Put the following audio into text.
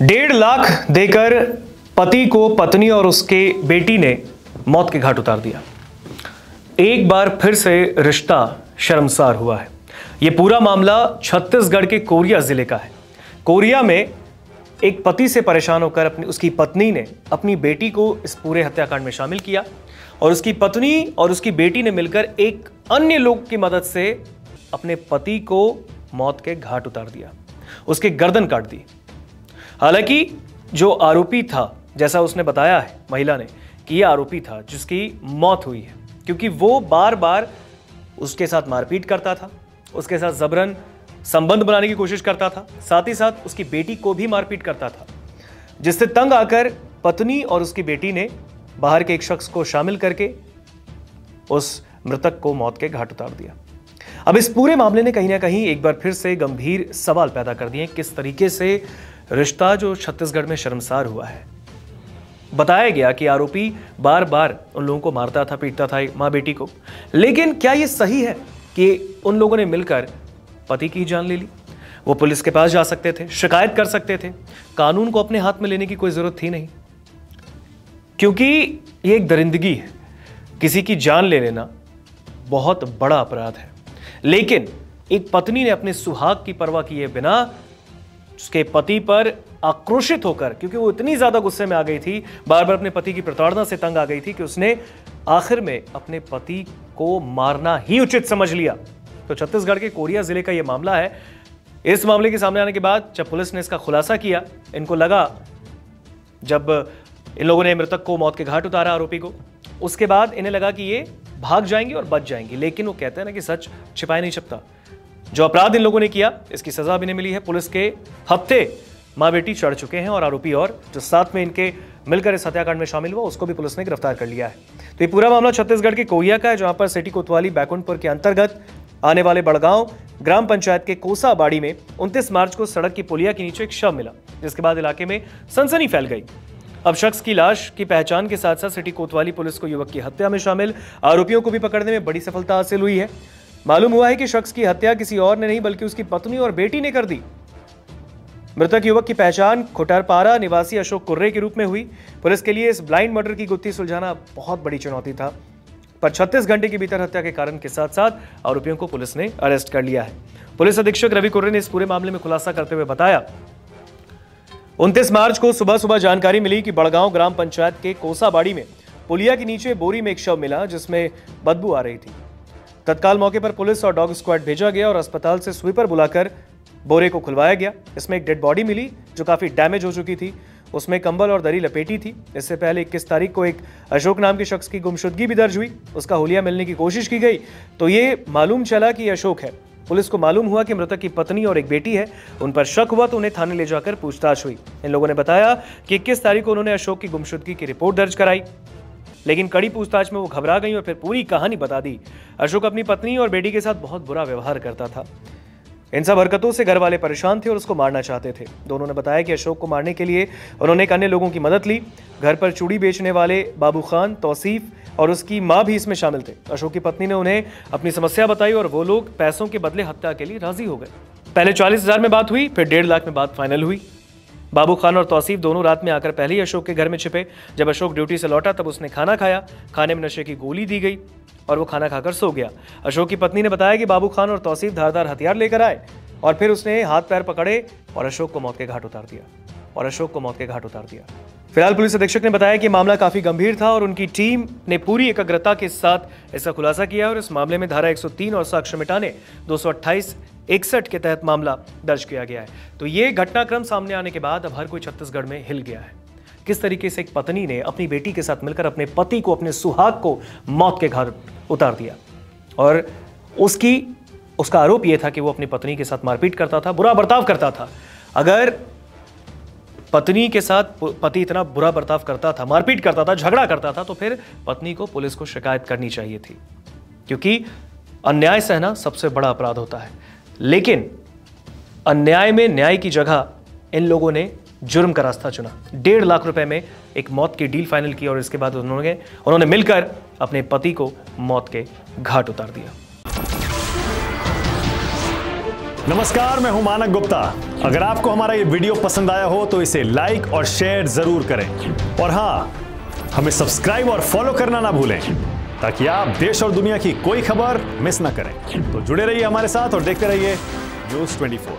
1.5 लाख देकर पति को पत्नी और उसके बेटी ने मौत के घाट उतार दिया। एक बार फिर से रिश्ता शर्मसार हुआ है। यह पूरा मामला छत्तीसगढ़ के कोरिया जिले का है। कोरिया में एक पति से परेशान होकर उसकी पत्नी ने अपनी बेटी को इस पूरे हत्याकांड में शामिल किया और उसकी पत्नी और उसकी बेटी ने मिलकर एक अन्य लोग की मदद से अपने पति को मौत के घाट उतार दिया, उसकी गर्दन काट दी। हालांकि जो आरोपी था, जैसा उसने बताया है महिला ने कि यह आरोपी था जिसकी मौत हुई है, क्योंकि वो बार बार उसके साथ मारपीट करता था, उसके साथ जबरन संबंध बनाने की कोशिश करता था, साथ ही साथ उसकी बेटी को भी मारपीट करता था, जिससे तंग आकर पत्नी और उसकी बेटी ने बाहर के एक शख्स को शामिल करके उस मृतक को मौत के घाट उतार दिया। अब इस पूरे मामले ने कहीं ना कहीं एक बार फिर से गंभीर सवाल पैदा कर दिए, किस तरीके से रिश्ता जो छत्तीसगढ़ में शर्मसार हुआ है। बताया गया कि आरोपी बार बार उन लोगों को मारता था, पीटता था मां बेटी को, लेकिन क्या यह सही है कि उन लोगों ने मिलकर पति की जान ले ली? वो पुलिस के पास जा सकते थे, शिकायत कर सकते थे, कानून को अपने हाथ में लेने की कोई जरूरत थी नहीं, क्योंकि यह एक दरिंदगी है। किसी की जान ले लेना बहुत बड़ा अपराध है, लेकिन एक पत्नी ने अपने सुहाग की परवाह किए बिना उसके पति पर आक्रोशित होकर, क्योंकि वो इतनी ज्यादा गुस्से में आ गई थी, बार बार अपने पति की प्रताड़ना से तंग आ गई थी कि उसने आखिर में अपने पति को मारना ही उचित समझ लिया। तो छत्तीसगढ़ के कोरिया जिले का यह मामला है। इस मामले के सामने आने के बाद जब पुलिस ने इसका खुलासा किया, इनको लगा, जब इन लोगों ने मृतक को मौत के घाट उतारा आरोपी को, उसके बाद इन्हें लगा कि ये भाग जाएंगे और बच जाएंगे। लेकिन वो कहते हैं ना कि सच छिपाए नहीं छपता। जो अपराध इन लोगों ने किया, इसकी सजा भी नहीं मिली है। पुलिस के हत्थे मां बेटी चढ़ चुके हैं और आरोपी और जो साथ में इनके मिलकर इस हत्याकांड में शामिल हुआ, उसको भी पुलिस ने गिरफ्तार कर लिया है। तो ये पूरा मामला छत्तीसगढ़ के कोरिया का है, जहां पर सिटी कोतवाली बैकुंठपुर के अंतर्गत आने वाले बड़गांव ग्राम पंचायत के कोसाबाड़ी में 29 मार्च को सड़क की पुलिया के नीचे एक शव मिला, जिसके बाद इलाके में सनसनी फैल गई। अब शख्स की लाश की पहचान के साथ साथ सिटी कोतवाली पुलिस को युवक की हत्या में शामिल आरोपियों को भी पकड़ने में बड़ी सफलता हासिल हुई है। मालूम हुआ है कि शख्स की हत्या किसी और ने नहीं बल्कि उसकी पत्नी और बेटी ने कर दी। मृतक युवक की पहचान खुटरपारा निवासी अशोक कुर्रे के रूप में हुई। पुलिस के लिए इस ब्लाइंड मर्डर की गुत्थी सुलझाना बहुत बड़ी चुनौती था, पर 36 घंटे के भीतर हत्या के कारण के साथ साथ आरोपियों को पुलिस ने अरेस्ट कर लिया है। पुलिस अधीक्षक रवि कुर्रे ने इस पूरे मामले में खुलासा करते हुए बताया, 29 मार्च को सुबह सुबह जानकारी मिली कि बड़गांव ग्राम पंचायत के कोसाबाड़ी में पुलिया के नीचे बोरी में एक शव मिला, जिसमें बदबू आ रही थी। तत्काल मौके पर पुलिस और डॉग स्क्वाड भेजा गया और अस्पताल से स्वीपर बुलाकर बोरे को खुलवाया गया। इसमें एक डेड बॉडी मिली जो काफी डैमेज हो चुकी थी। उसमें कंबल और दरी लपेटी थी। इससे पहले 21 तारीख को एक अशोक नाम के शख्स की गुमशुदगी भी दर्ज हुई। उसका हुलिया मिलने की कोशिश की गई तो ये मालूम चला कि अशोक है। पुलिस को मालूम हुआ कि मृतक की पत्नी और एक बेटी है। उन पर शक हुआ तो उन्हें थाने ले जाकर पूछताछ हुई। इन लोगों ने बताया कि 21 तारीख को उन्होंने अशोक की गुमशुदगी की रिपोर्ट दर्ज कराई, लेकिन कड़ी पूछताछ में वो घबरा गई और फिर पूरी कहानी बता दी। अशोक अपनी पत्नी और बेटी के साथ बहुत बुरा व्यवहार करता था। इन सब हरकतों से घर वाले परेशान थे और उसको मारना चाहते थे। दोनों ने बताया कि अशोक को मारने के लिए उन्होंने एक अन्य लोगों की मदद ली। घर पर चूड़ी बेचने वाले बाबू खान, तौसीफ और उसकी मां भी इसमें शामिल थे। अशोक की पत्नी ने उन्हें अपनी समस्या बताई और वो लोग पैसों के बदले हत्या के लिए राजी हो गए। पहले 40,000 में बात हुई, फिर 1.5 लाख में बात फाइनल हुई। बाबू खान और तौसीफ दोनों रात में आकर पहले ही अशोक के घर में छिपे। जब अशोक ड्यूटी से लौटा तब उसने खाना खाया। खाने में नशे की गोली दी गई और वो खाना खाकर सो गया। अशोक की पत्नी ने बताया कि बाबू खान और तौसीफ धारदार हथियार लेकर आए और फिर उसने हाथ पैर पकड़े और अशोक को मौत के घाट उतार दिया। फिलहाल पुलिस अधीक्षक ने बताया कि मामला काफी गंभीर था और उनकी टीम ने पूरी एकाग्रता के साथ इसका खुलासा किया और इस मामले में धारा 103 और साक्ष्य मिटाने 228-61 के तहत मामला दर्ज किया गया है। तो ये घटनाक्रम सामने आने के बाद अब हर कोई छत्तीसगढ़ में हिल गया है। किस तरीके से एक पत्नी ने अपनी बेटी के साथ मिलकर अपने पति को, अपने सुहाग को मौत के घाट उतार दिया और उसका आरोप यह था कि वो अपनी पत्नी के साथ मारपीट करता था, बुरा बर्ताव करता था। अगर पत्नी के साथ पति इतना बुरा बर्ताव करता था, मारपीट करता था, झगड़ा करता था, तो फिर पत्नी को पुलिस को शिकायत करनी चाहिए थी, क्योंकि अन्याय सहना सबसे बड़ा अपराध होता है। लेकिन अन्याय में न्याय की जगह इन लोगों ने जुर्म का रास्ता चुना। 1.5 लाख रुपए में एक मौत की डील फाइनल की और इसके बाद उन्होंने मिलकर अपने पति को मौत के घाट उतार दिया। नमस्कार, मैं हूं मानक गुप्ता। अगर आपको हमारा ये वीडियो पसंद आया हो तो इसे लाइक और शेयर जरूर करें, और हाँ, हमें सब्सक्राइब और फॉलो करना ना भूलें ताकि आप देश और दुनिया की कोई खबर मिस ना करें। तो जुड़े रहिए हमारे साथ और देखते रहिए News 24।